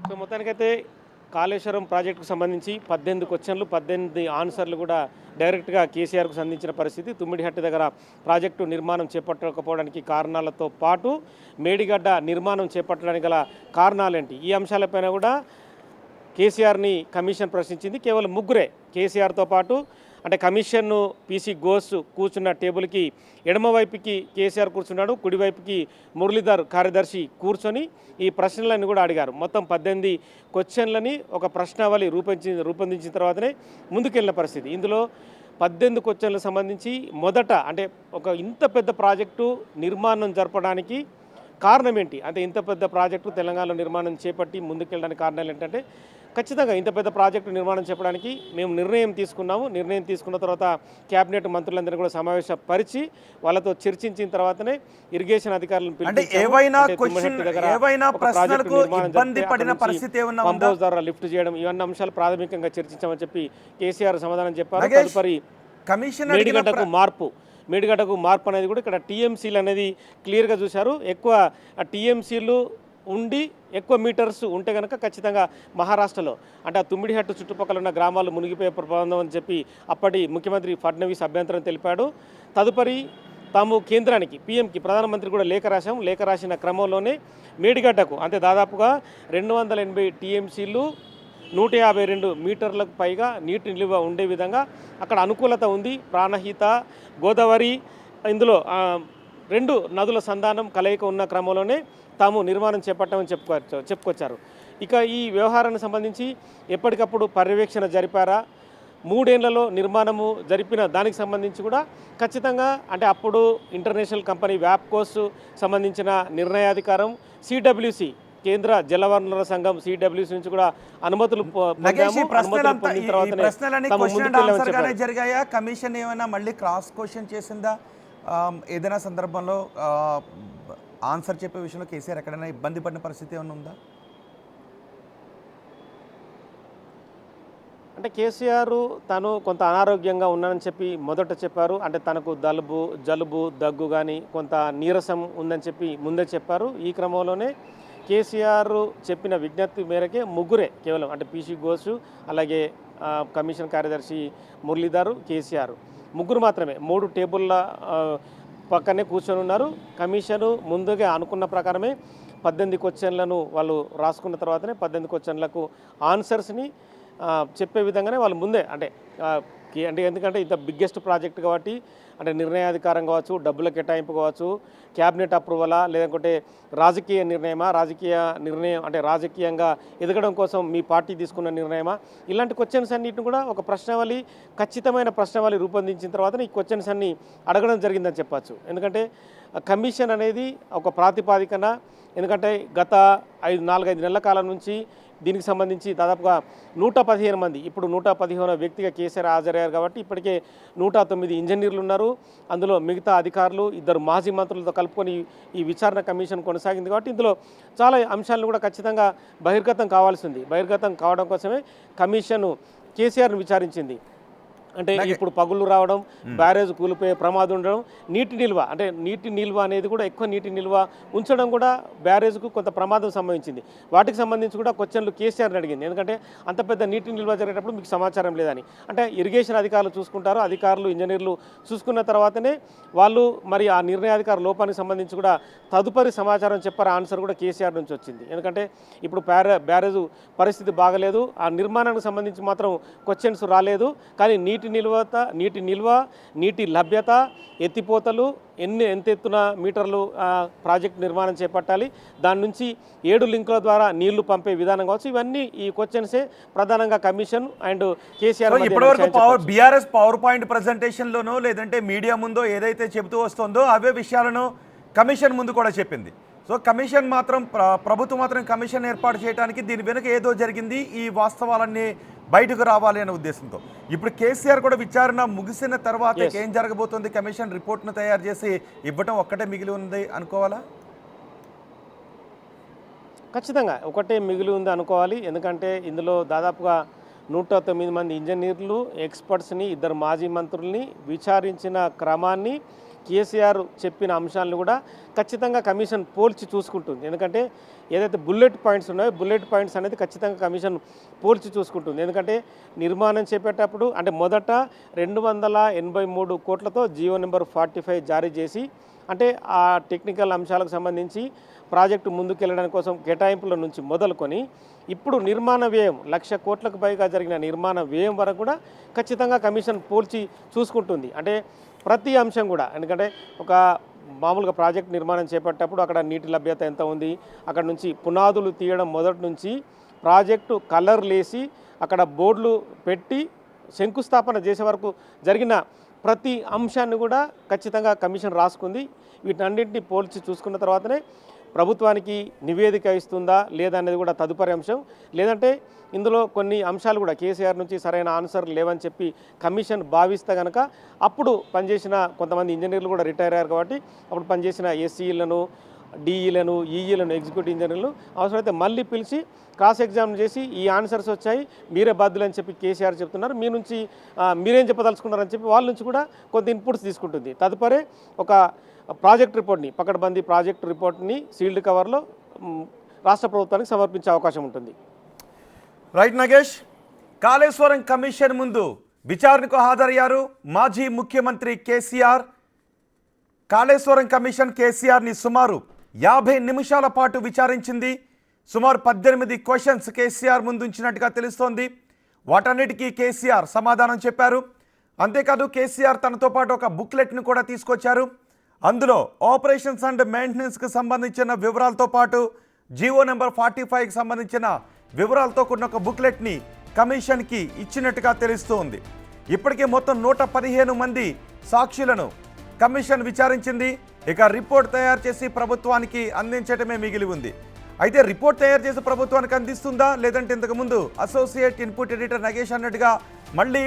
So మొత్తానికైతే కాళేశ్వరం ప్రాజెక్టుకు సంబంధించి 18 క్వశ్చన్లు 18 ఆన్సర్లు కూడా డైరెక్ట్గా కేసీఆర్కు సంధించిన పరిస్థితి. తుమ్మిడిహట్టు దగ్గర ప్రాజెక్టు నిర్మాణం చేపట్టకపోవడానికి కారణాలతో పాటు మేడిగడ్డ నిర్మాణం చేపట్టడానికి గల కారణాలేంటి, ఈ అంశాలపైన కూడా కేసీఆర్ని కమిషన్ ప్రశ్నించింది. కేవలం ముగ్గురే, కేసీఆర్తో పాటు అంటే కమిషన్ను పీసీ ఘోష్ కూర్చున్న టేబుల్కి ఎడమవైపుకి కేసీఆర్ కూర్చున్నాడు, కుడివైపుకి మురళీధర్ కార్యదర్శి కూర్చొని ఈ ప్రశ్నలను కూడా అడిగారు. మొత్తం 18 క్వశ్చన్లని ఒక ప్రశ్నావళి రూపొందించిన తర్వాతనే ముందుకెళ్ళిన పరిస్థితి. ఇందులో 18 క్వశ్చన్లకు సంబంధించి మొదట అంటే ఒక ఇంత పెద్ద ప్రాజెక్టు నిర్మాణం జరపడానికి కారణం ఏంటి, అంటే ఇంత పెద్ద ప్రాజెక్టు తెలంగాణలో నిర్మాణం చేపట్టి ముందుకెళ్ళడానికి కారణాలు ఏంటంటే, ఖచ్చితంగా ఇంత పెద్ద ప్రాజెక్టు నిర్మాణం చెప్పడానికి మేము నిర్ణయం తీసుకున్నాము. నిర్ణయం తీసుకున్న తర్వాత క్యాబినెట్ మంత్రులందరినీ కూడా సమావేశపరిచి వాళ్ళతో చర్చించిన తర్వాతనే ఇరిగేషన్ అధికారులను పంప్ ద్వారా లిఫ్ట్ చేయడం, ఇవన్నీ అంశాలు ప్రాథమికంగా చర్చించామని చెప్పి కేసీఆర్ సమాధానం చెప్పారు. తదుపరి మేడిగడ్డకు మార్పు అనేది కూడా ఇక్కడ టీఎంసీలు అనేది క్లియర్గా చూశారు. ఎక్కువ టీఎంసీలు ఉండి ఎక్కువ మీటర్స్ ఉంటే కనుక ఖచ్చితంగా మహారాష్ట్రలో అంటే ఆ తుమ్మిడిహట్టు చుట్టుపక్కల ఉన్న గ్రామాలు మునిగిపోయే ప్రబంధం అని చెప్పి అప్పటి ముఖ్యమంత్రి ఫడ్నవీస్ అభ్యంతరం తెలిపాడు. తదుపరి తాము కేంద్రానికి పీఎంకి ప్రధానమంత్రి కూడా లేఖ రాశాం. లేఖ రాసిన క్రమంలోనే మేడిగడ్డకు అంటే దాదాపుగా 280 టీఎంసీలు 152 మీటర్లకు పైగా నీటి నిల్వ ఉండే విధంగా అక్కడ అనుకూలత ఉంది. ప్రాణహిత, గోదావరి ఇందులో 2 నదుల సంధానం కలయిక ఉన్న క్రమంలోనే తాము నిర్మాణం చేపట్టామని చెప్పుకొచ్చారు. ఇక ఈ వ్యవహారానికి సంబంధించి ఎప్పటికప్పుడు పర్యవేక్షణ జరిపారా, 3 ఏళ్లలో నిర్మాణము జరిపిన దానికి సంబంధించి కూడా ఖచ్చితంగా అంటే అప్పుడు ఇంటర్నేషనల్ కంపెనీ వ్యాప్కోస్ సంబంధించిన నిర్ణయాధికారం సిడబ్ల్యూసి కేంద్ర జలవనరుల సంఘం సిడబ్ల్యూసి నుంచి కూడా అనుమతులు జరిగాయా? కమిషన్ ఏమైనా మళ్ళీ క్రాస్ క్వశ్చన్ చేసిందా? ఏదైనా సందర్భంలో ఆన్సర్ చెప్పే విషయంలో కేసీఆర్ ఎక్కడైనా ఇబ్బంది పడిన పరిస్థితి ఏమైనా ఉందా? అంటే కేసీఆర్ తను కొంత అనారోగ్యంగా ఉన్నానని చెప్పి మొదట చెప్పారు. అంటే తనకు జలుబు దగ్గు కానీ కొంత నీరసం ఉందని చెప్పి ముందే చెప్పారు. ఈ క్రమంలోనే కేసీఆర్ చెప్పిన విజ్ఞప్తి మేరకే ముగ్గురే కేవలం అంటే పీసీ ఘోష్, అలాగే కమిషన్ కార్యదర్శి మురళీధర్, కేసీఆర్ ముగ్గురు మాత్రమే 3 టేబుల్ల పక్కనే కూర్చొని ఉన్నారు. కమిషను ముందుగా అనుకున్న ప్రకారమే 18 క్వశ్చన్లను వాళ్ళు రాసుకున్న తర్వాతనే 18 క్వశ్చన్లకు ఆన్సర్స్ని చెప్పే విధంగానే వాళ్ళు ముందే అంటే ఎందుకంటే ఇంత బిగ్గెస్ట్ ప్రాజెక్ట్ కాబట్టి అంటే నిర్ణయాధికారం కావచ్చు, డబ్బుల కేటాయింపు కావచ్చు, క్యాబినెట్ అప్రూవలా లేదంటే రాజకీయ నిర్ణయం అంటే రాజకీయంగా ఎదగడం కోసం మీ పార్టీ తీసుకున్న నిర్ణయమా, ఇలాంటి క్వశ్చన్స్ అన్నిటిని కూడా ఒక ప్రశ్నావళి ఖచ్చితమైన ప్రశ్నావళి రూపొందించిన తర్వాత ఈ క్వశ్చన్స్ అన్ని అడగడం జరిగిందని చెప్పచ్చు. ఎందుకంటే కమిషన్ అనేది ఒక ప్రాతిపాదికన, ఎందుకంటే గత 4-5 నెలల కాలం నుంచి దీనికి సంబంధించి దాదాపుగా 115 మంది, ఇప్పుడు 115వ వ్యక్తిగా కేసీఆర్ హాజరయ్యారు కాబట్టి ఇప్పటికే 109 ఇంజనీర్లు ఉన్నారు. అందులో మిగతా అధికారులు, 2 మాజీ మంత్రులతో కలుపుకొని ఈ విచారణ కమిషన్ కొనసాగింది కాబట్టి ఇందులో చాలా అంశాలను కూడా ఖచ్చితంగా బహిర్గతం కావాల్సి ఉంది. బహిర్గతం కావడం కోసమే కమిషన్ కేసీఆర్ను విచారించింది. అంటే ఇప్పుడు పగుళ్ళు రావడం, బ్యారేజ్ కూలిపోయే ప్రమాదం ఉండడం, నీటి నిల్వ అనేది కూడా ఎక్కువ నీటి నిల్వ ఉంచడం కూడా బ్యారేజ్కు కొంత ప్రమాదం సంభవించింది. వాటికి సంబంధించి కూడా క్వశ్చన్లు కేసీఆర్ని అడిగింది. ఎందుకంటే అంత పెద్ద నీటి నిల్వ జరిగేటప్పుడు మీకు సమాచారం లేదని. అంటే ఇరిగేషన్ అధికారులు చూసుకుంటారు, అధికారులు ఇంజనీర్లు చూసుకున్న తర్వాతనే వాళ్ళు మరి ఆ నిర్ణయాధికార లోపానికి సంబంధించి కూడా తదుపరి సమాచారం చెప్పారు. ఆన్సర్ కూడా కేసీఆర్ నుంచి వచ్చింది. ఎందుకంటే ఇప్పుడు బ్యారేజ్ పరిస్థితి బాగలేదు, ఆ నిర్మాణానికి సంబంధించి మాత్రం క్వశ్చన్స్ రాలేదు. కానీ నీటి నిల్వ, నీటి లభ్యత, ఎత్తిపోతలు, ఎంత ఎత్తున మీటర్లు ప్రాజెక్టు నిర్మాణం చేపట్టాలి, దాని నుంచి 7 లింకుల ద్వారా నీళ్లు పంపే విధానం కావచ్చు, ఇవన్నీ ఈ క్వశ్చన్సే ప్రధానంగా కమిషన్ అండ్ కేసీఆర్ ఇప్పటివరకు బీఆర్ఎస్ పవర్ పాయింట్ ప్రజెంటేషన్లోనో లేదంటే మీడియా ముందో ఏదైతే చెబుతూ వస్తుందో అవే విషయాలను కమిషన్ ముందు కూడా చెప్పింది. సో కమిషన్ మాత్రం ప్రభుత్వం మాత్రం కమిషన్ ఏర్పాటు చేయడానికి దీని వెనుక ఏదో జరిగింది, ఈ వాస్తవాలన్నీ బయటకు రావాలి అనే ఉద్దేశంతో ఇప్పుడు కేసీఆర్ కూడా విచారణ ముగిసిన తర్వాత ఏం జరగబోతుంది, కమిషన్ రిపోర్ట్ను తయారు చేసి ఇవ్వటం ఒక్కటే మిగిలి ఉంది అనుకోవాలా? ఖచ్చితంగా ఒకటే మిగిలి ఉంది అనుకోవాలి. ఎందుకంటే ఇందులో దాదాపుగా 109 మంది ఇంజనీర్లు, ఎక్స్పర్ట్స్ని, 2 మాజీ మంత్రుల్ని విచారించిన క్రమాన్ని కేసీఆర్ చెప్పిన అంశాలను కూడా ఖచ్చితంగా కమిషన్ పోల్చి చూసుకుంటుంది. ఎందుకంటే ఏదైతే బుల్లెట్ పాయింట్స్ ఉన్నాయో బుల్లెట్ పాయింట్స్ అనేది ఖచ్చితంగా కమిషన్ పోల్చి చూసుకుంటుంది. ఎందుకంటే నిర్మాణం చేపట్టేటప్పుడు అంటే మొదట 283 కోట్లతో జీవో నెంబర్ 45 జారీ చేసి అంటే ఆ టెక్నికల్ అంశాలకు సంబంధించి ప్రాజెక్టు ముందుకెళ్ళడానికి కోసం కేటాయింపుల నుంచి మొదలుకొని ఇప్పుడు నిర్మాణ వ్యయం 1,00,000 కోట్లకు పైగా జరిగిన నిర్మాణ వ్యయం వరకు కూడా ఖచ్చితంగా కమిషన్ పోల్చి చూసుకుంటుంది. అంటే ప్రతి అంశం కూడా ఎందుకంటే ఒక మామూలుగా ప్రాజెక్ట్ నిర్మాణం చేపట్టేటప్పుడు అక్కడ నీటి లభ్యత ఎంత ఉంది, అక్కడ నుంచి పునాదులు తీయడం మొదటి నుంచి ప్రాజెక్టు కలర్లేసి అక్కడ బోర్డులు పెట్టి శంకుస్థాపన చేసే వరకు జరిగిన ప్రతి అంశాన్ని కూడా ఖచ్చితంగా కమిషన్ రాసుకుంది. వీటన్నింటినీ పోల్చి చూసుకున్న తర్వాతనే ప్రభుత్వానికి నివేదిక ఇస్తుందా లేదా అనేది కూడా తదుపరి అంశం. లేదంటే ఇందులో కొన్ని అంశాలు కూడా కేసీఆర్ నుంచి సరైన ఆన్సర్ లేవని చెప్పి కమిషన్ భావిస్తే కనుక అప్పుడు పనిచేసిన కొంతమంది ఇంజనీర్లు కూడా రిటైర్ అయ్యారు కాబట్టి అప్పుడు పనిచేసిన ఎస్సీలను డిఈలను ఈఈలను ఎగ్జిక్యూటివ్ ఇంజనీర్లు అవసరమైతే మళ్ళీ పిలిచి క్రాస్ ఎగ్జామ్ చేసి ఈ ఆన్సర్స్ వచ్చాయి మీరే బాధ్యులు అని చెప్పి కేసీఆర్ చెప్తున్నారు, మీ నుంచి మీరేం చెప్పదలుచుకున్నారని చెప్పి వాళ్ళ నుంచి కూడా కొంత ఇన్పుట్స్ తీసుకుంటుంది. తదుపరి ఒక ప్రాజెక్ట్ రిపోర్ట్ని పకడ్బందీ ప్రాజెక్ట్ రిపోర్ట్ని సీల్డ్ కవర్లో రాష్ట్ర ప్రభుత్వానికి సమర్పించే అవకాశం ఉంటుంది. రైట్ నగేష్, కాళేశ్వరం కమిషన్ ముందు విచారణకు హాజరయ్యారు మాజీ ముఖ్యమంత్రి కేసీఆర్. కాళేశ్వరం కమిషన్ కేసీఆర్ని సుమారు 50 నిమిషాల పాటు విచారించింది. సుమారు 18 క్వశ్చన్స్ కేసీఆర్ ముందు ఉంచినట్టుగా తెలుస్తోంది. వాటన్నిటికీ కేసీఆర్ సమాధానం చెప్పారు. అంతేకాదు కేసీఆర్ తనతో పాటు ఒక బుక్లెట్ను కూడా తీసుకొచ్చారు. అందులో ఆపరేషన్స్ అండ్ మెయింటెనెన్స్కి సంబంధించిన వివరాలతో పాటు జీవో నెంబర్ 45కి సంబంధించిన వివరాలతో కూడిన ఒక బుక్లెట్ని కమిషన్కి ఇచ్చినట్టుగా తెలుస్తోంది. ఇప్పటికే మొత్తం 115 మంది సాక్షులను కమిషన్ విచారించింది. ఇక రిపోర్ట్ తయారు చేసి ప్రభుత్వానికి అందించడమే మిగిలి ఉంది. అయితే రిపోర్ట్ తయారు చేసి ప్రభుత్వానికి అందిస్తుందా లేదంటే ఇంతకుముందు అసోసియేట్ ఇన్పుట్ ఎడిటర్ నగేష్ అన్నట్టుగా మళ్ళీ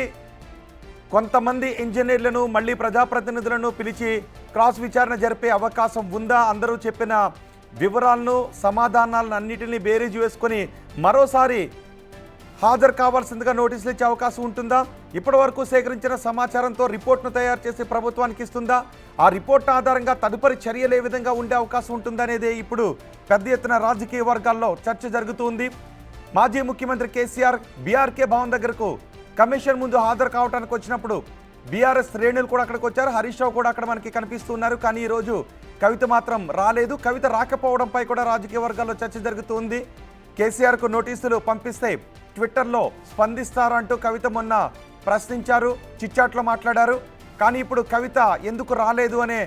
కొంతమంది ఇంజనీర్లను మళ్ళీ ప్రజాప్రతినిధులను పిలిచి క్రాస్ విచారణ జరిపే అవకాశం ఉందా? అందరూ చెప్పిన వివరాలను సమాధానాలను అన్నిటినీ బేరీజు వేసుకొని మరోసారి హాజరు కావాల్సిందిగా నోటీసులు ఇచ్చే అవకాశం ఉంటుందా? ఇప్పటి వరకు సేకరించిన సమాచారంతో రిపోర్ట్ను తయారు చేసి ప్రభుత్వానికి ఇస్తుందా? ఆ రిపోర్ట్ ఆధారంగా తదుపరి చర్యలు ఏ విధంగా ఉండే అవకాశం ఉంటుందనేదే ఇప్పుడు పెద్ద ఎత్తున రాజకీయ వర్గాల్లో చర్చ జరుగుతుంది. మాజీ ముఖ్యమంత్రి కేసీఆర్ బీఆర్కే భవన్ దగ్గరకు కమిషన్ ముందు హాజరు కావడానికి వచ్చినప్పుడు బీఆర్ఎస్ శ్రేణులు కూడా అక్కడికి వచ్చారు. హరీష్ రావు కూడా అక్కడ మనకి కనిపిస్తున్నారు. కానీ ఈరోజు కవిత మాత్రం రాలేదు. కవిత రాకపోవడంపై కూడా రాజకీయ వర్గాల్లో చర్చ జరుగుతుంది. కేసీఆర్కు నోటీసులు పంపిస్తే ట్విట్టర్లో స్పందిస్తారంటూ కవిత మొన్న ప్రశ్నించారు, చిట్చాట్లో మాట్లాడారు. కానీ ఇప్పుడు కవిత ఎందుకు రాలేదు అనే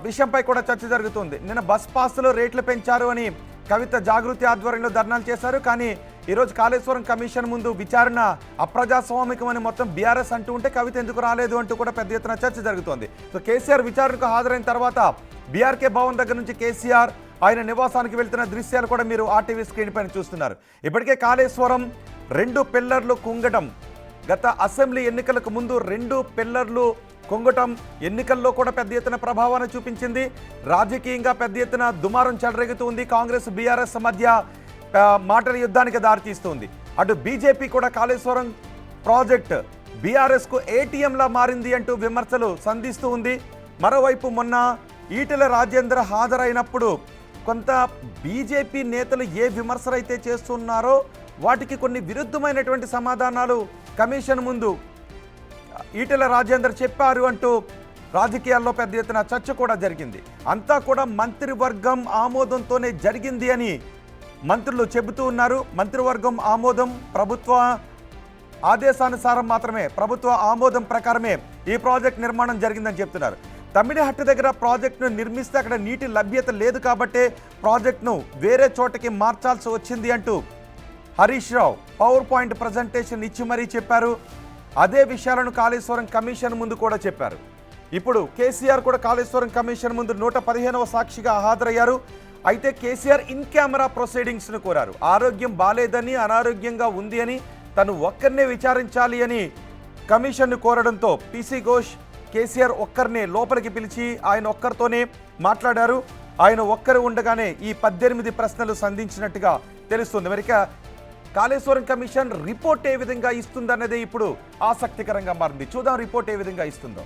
విషయంపై కూడా చర్చ జరుగుతుంది. నిన్న బస్ పాస్లో రేట్లు పెంచారు అని కవిత జాగృతి ఆధ్వర్యంలో ధర్నాలు చేశారు. కానీ ఈరోజు కాళేశ్వరం కమిషన్ ముందు విచారణ అప్రజాస్వామికమని మొత్తం బీఆర్ఎస్ అంటూ ఉంటే కవిత ఎందుకు రాలేదు అంటూ కూడా పెద్ద ఎత్తున చర్చ జరుగుతోంది. సో కేసీఆర్ విచారణకు హాజరైన తర్వాత బీఆర్కే భవన్ దగ్గర నుంచి కేసీఆర్ ఆయన నివాసానికి వెళ్తున్న దృశ్యాలు కూడా మీరు ఆర్టీవీ స్క్రీన్ పైన చూస్తున్నారు. ఇప్పటికే కాళేశ్వరం 2 పిల్లర్లు కుంగటం, గత అసెంబ్లీ ఎన్నికలకు ముందు 2 పిల్లర్లు కుంగటం ఎన్నికల్లో కూడా పెద్ద ఎత్తున ప్రభావాన్ని చూపించింది. రాజకీయంగా పెద్ద ఎత్తున దుమారం చెలరేగుతుంది. కాంగ్రెస్ బీఆర్ఎస్ మధ్య మాటల యుద్ధానికి దారితీస్తుంది. అటు బీజేపీ కూడా కాళేశ్వరం ప్రాజెక్ట్ బీఆర్ఎస్కు ఏటీఎంలా మారింది అంటూ విమర్శలు సంధిస్తూ ఉంది. మరోవైపు మొన్న ఈటెల రాజేందర్ హాజరైనప్పుడు కొంత బీజేపీ నేతలు ఏ విమర్శలు అయితే చేస్తున్నారో వాటికి కొన్ని విరుద్ధమైనటువంటి సమాధానాలు కమిషన్ ముందు ఈటెల రాజేందర్ చెప్పారు అంటూ రాజకీయాల్లో పెద్ద ఎత్తున చర్చ కూడా జరిగింది. అంతా కూడా మంత్రివర్గం ఆమోదంతోనే జరిగింది అని మంత్రులు చెబుతూ ఉన్నారు. మంత్రివర్గం ఆమోదం, ప్రభుత్వ ఆదేశానుసారం మాత్రమే, ప్రభుత్వ ఆమోదం ప్రకారమే ఈ ప్రాజెక్ట్ నిర్మాణం జరిగిందని చెప్తున్నారు. తమ్మిడిహట్టు దగ్గర ప్రాజెక్టును నిర్మిస్తే అక్కడ నీటి లభ్యత లేదు కాబట్టే ప్రాజెక్టును వేరే చోటకి మార్చాల్సి వచ్చింది అంటూ Harish Rao power point presentation ఇచ్చి మరీ చెప్పారు. అదే విషయాలను కాళేశ్వరం కమిషన్ ముందు కూడా చెప్పారు. ఇప్పుడు కేసీఆర్ కూడా కాళేశ్వరం కమిషన్ ముందు 115వ సాక్షిగా హాజరయ్యారు. అయితే కేసీఆర్ ఇన్ కెమెరా ప్రొసీడింగ్స్ను కోరారు. ఆరోగ్యం బాలేదని, అనారోగ్యంగా ఉంది అని, తను ఒక్కరినే విచారించాలి అని కమిషన్ను కోరడంతో పీసీ ఘోష్ కేసీఆర్ ఒక్కరినే లోపలికి పిలిచి ఆయన ఒక్కరితోనే మాట్లాడారు. ఆయన ఒక్కరు ఉండగానే ఈ 18 ప్రశ్నలు సంధించినట్టుగా తెలుస్తుంది. మరి కాళేశ్వరం కమిషన్ రిపోర్ట్ ఏ విధంగా ఇస్తుందన్నదే ఇప్పుడు ఆసక్తికరంగా మారింది. చూద్దాం రిపోర్ట్ ఏ విధంగా ఇస్తుందో.